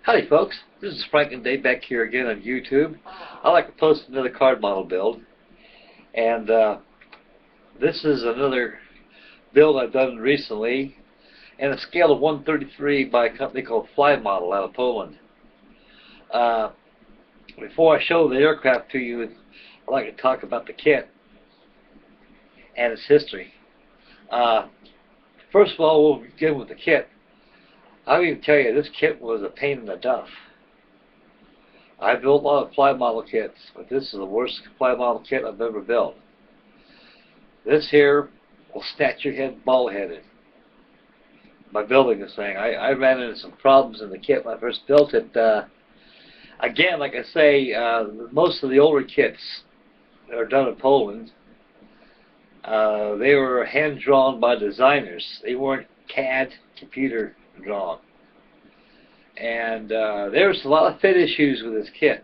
Howdy folks, this is Frank and Dave back here again on YouTube. I like to post another card model build, and this is another build I've done recently in a scale of 133 by a company called Flymodel out of Poland. Before I show the aircraft to you, I'd like to talk about the kit and its history. First of all, we'll begin with the kit. I'll even tell you, this kit was a pain in the duff. I built a lot of fly model kits, but this is the worst fly model kit I've ever built. This here will snatch your head bald-headed by building this thing. I ran into some problems in the kit when I first built it. Again, like I say, most of the older kits that are done in Poland, they were hand-drawn by designers. They weren't CAD computer drawn. And there was a lot of fit issues with this kit.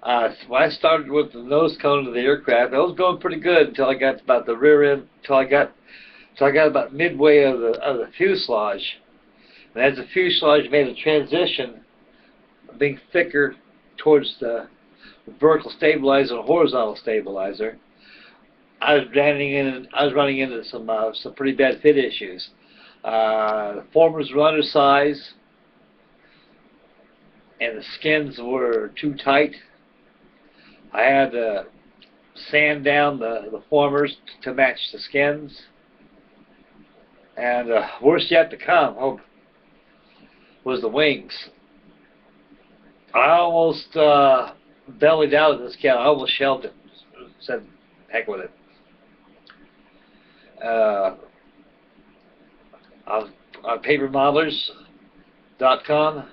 When I started with the nose cone of the aircraft, I was going pretty good until I got to about the rear end, until I got about midway of the fuselage. And as the fuselage made a transition, being thicker towards the vertical stabilizer and horizontal stabilizer, I was running into some pretty bad fit issues. The formers were undersized, and the skins were too tight. I had to sand down the formers to match the skins. And worse yet to come was the wings. I almost bellied out of this kit. I almost shelved it. Said, heck with it. On papermodelers.com.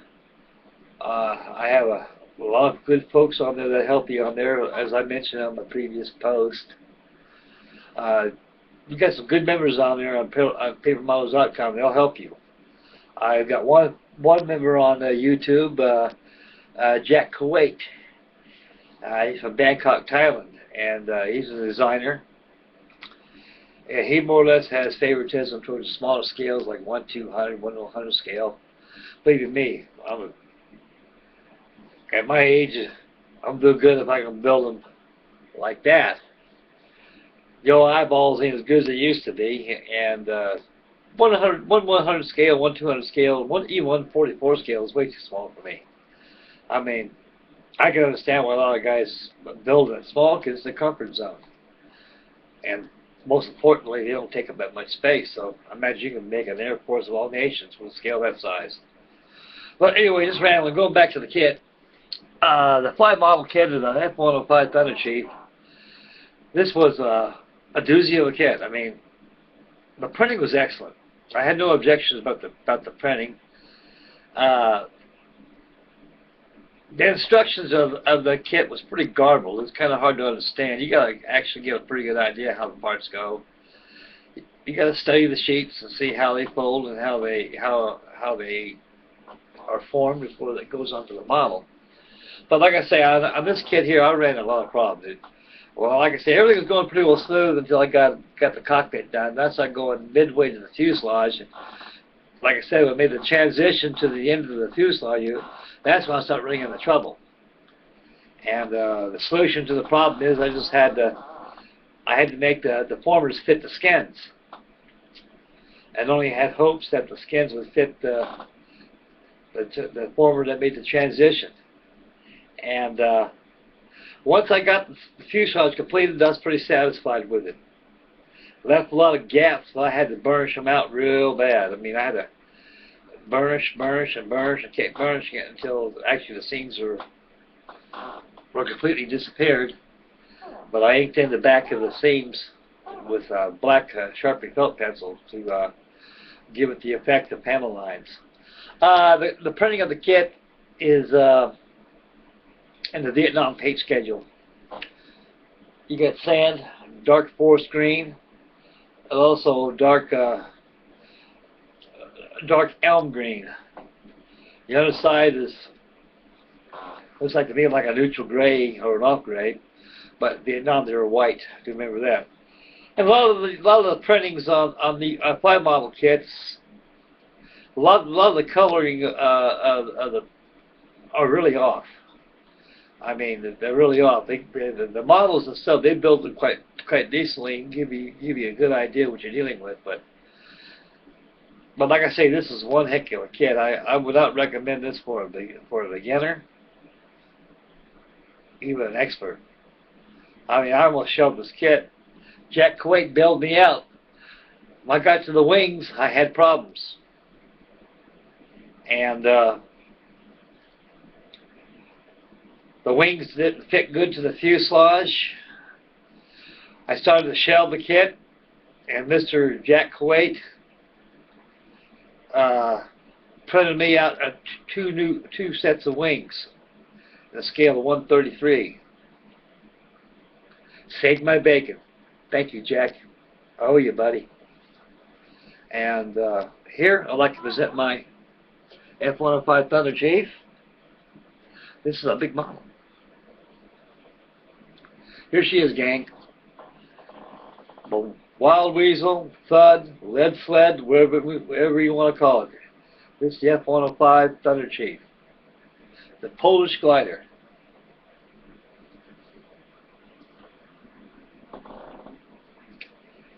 I have a lot of good folks on there that help you on there, as I mentioned on my previous post. You got some good members on there on papermodelers.com. They'll help you. I've got one member on YouTube, Jack Kuwait. He's from Bangkok, Thailand, and he's a designer. He more or less has favoritism towards the smaller scales, like 1/200, 1/100 scale. Believe me, at my age, I'm doing good if I can build them like that. The old eyeballs ain't as good as they used to be, and 1/100 scale, 1/200 scale, even 1/44 scale is way too small for me. I mean, I can understand why a lot of guys build it small because it's the comfort zone. And most importantly, they don't take up that much space, so I imagine you can make an Air Force of all nations with a scale that size. But anyway, just rambling, going back to the kit. The fly model kit is an F105 Thunderchief. This was a doozy of a kit. I mean, the printing was excellent. I had no objections about the printing. The instructions of the kit was pretty garbled. It's kind of hard to understand. You got to actually get a pretty good idea how the parts go. You got to study the sheets and see how they fold and how they are formed before it goes onto the model. But like I say, on this kit here, I ran a lot of problems. Well, like I say, everything was going pretty well smooth until I got the cockpit done. That's like going midway to the fuselage. Like I said, when I made the transition to the end of the fuselage, that's when I started running into trouble. And the solution to the problem is I had to make the formers fit the skins. And only had hopes that the skins would fit the former that made the transition. And once I got the fuselage completed, I was pretty satisfied with it. Left a lot of gaps, so I had to burnish them out real bad. I mean, I had to burnish, and keep burnishing it until actually the seams were completely disappeared. But I inked in the back of the seams with black Sharpie felt pencil to give it the effect of panel lines. The printing of the kit is in the Vietnam paint schedule. You get sand, dark forest green, and also dark elm green. The other side looks like to me like a neutral gray or an off gray, but Vietnam they were white. Do you remember that? And a lot of the printings on the fly model kits lot of the coloring of the are really off. I mean, they're really off. The models and stuff, they build them quite decently and give you a good idea what you're dealing with. But like I say, this is one heck of a kit. I would not recommend this for a beginner, even an expert. I mean, I almost shoved this kit. Jack Kuwait bailed me out. When I got to the wings, I had problems. And the wings didn't fit good to the fuselage. I started to shelve the kit, and Mr. Jack Kuwait printed me out two sets of wings on a scale of 133. Saved my bacon. Thank you, Jack. I owe you, buddy. And here, I'd like to present my F105 Thunderchief. This is a big model. Here she is, gang. Wild Weasel, Thud, Lead Sled, whatever you want to call it. This is the F105 Thunderchief. The Polish glider.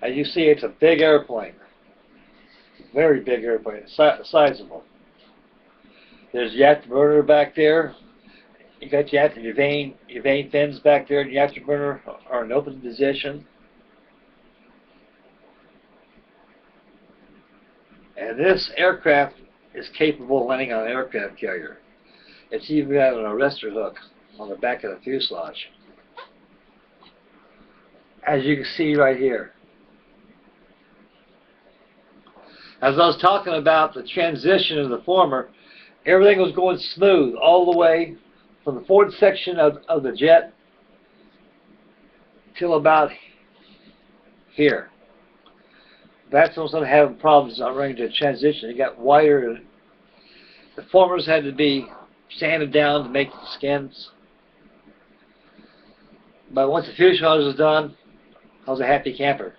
As you see, it's a big airplane. Very big airplane. Sizable. There's the afterburner back there. You got your vane fins back there, and the afterburner are in open position. And this aircraft is capable of landing on an aircraft carrier. It's even got an arrestor hook on the back of the fuselage. As you can see right here. As I was talking about the transition of the former, everything was going smooth all the way from the forward section of the jet till about here. That's when I started having problems not running to transition. It got wider. The formers had to be sanded down to make the skins. But once the fuselage was done, I was a happy camper.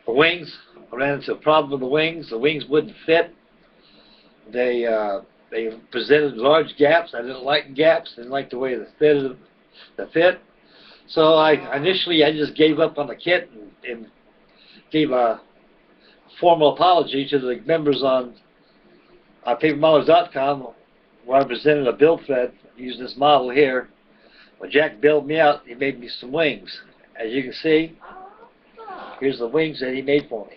The wings, I ran into a problem with the wings. The wings wouldn't fit. They presented large gaps. I didn't like gaps. Didn't like the way the fit. So initially I just gave up on the kit and gave a formal apology to the members on papermodels.com, where I presented a build thread using this model here. When Jack bailed me out, he made me some wings. As you can see, here's the wings that he made for me.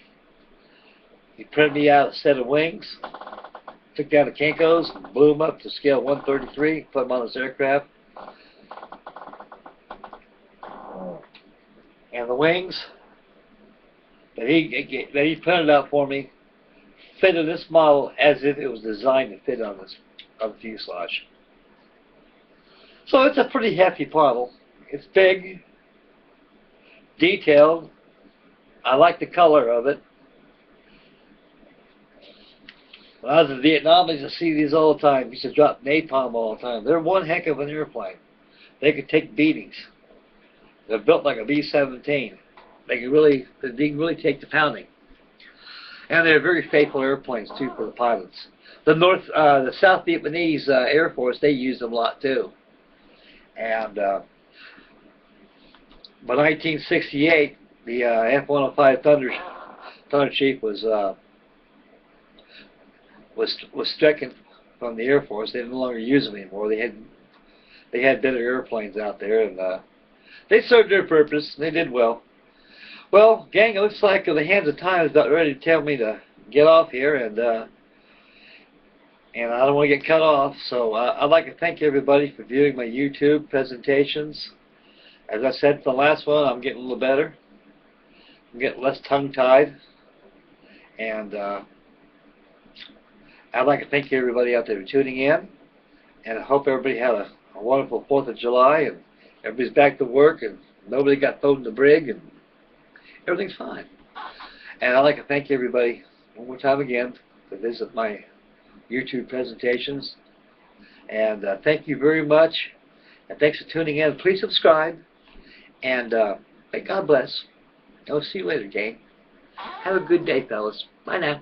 He printed me out a set of wings, took down the Kinkos, and blew them up to scale 133, put them on this aircraft. And the wings that he printed out for me fitted this model as if it was designed to fit on the fuselage. So it's a pretty hefty model. It's big, detailed. I like the color of it. When I was in Vietnam, I used to see these all the time. I used to drop napalm all the time. They're one heck of an airplane. They could take beatings. They're built like a B-17. They can really take the pounding. And they're very faithful airplanes too for the pilots. The South Vietnamese Air Force, they use them a lot too. And by 1968, the F105 Thunderchief was stricken from the Air Force. They no longer use them anymore. They had better airplanes out there, and they served their purpose. They did well. Well, gang, it looks like the hands of time is about ready to tell me to get off here, and I don't want to get cut off. So I'd like to thank everybody for viewing my YouTube presentations. As I said for the last one, I'm getting a little better. I'm getting less tongue-tied, and I'd like to thank everybody out there for tuning in, and I hope everybody had a wonderful 4th of July, and everybody's back to work, and nobody got thrown in the brig, and everything's fine. And I'd like to thank everybody one more time again to visit my YouTube presentations. And thank you very much, and thanks for tuning in. Please subscribe, and may God bless. I'll see you later, gang. Have a good day, fellas. Bye now.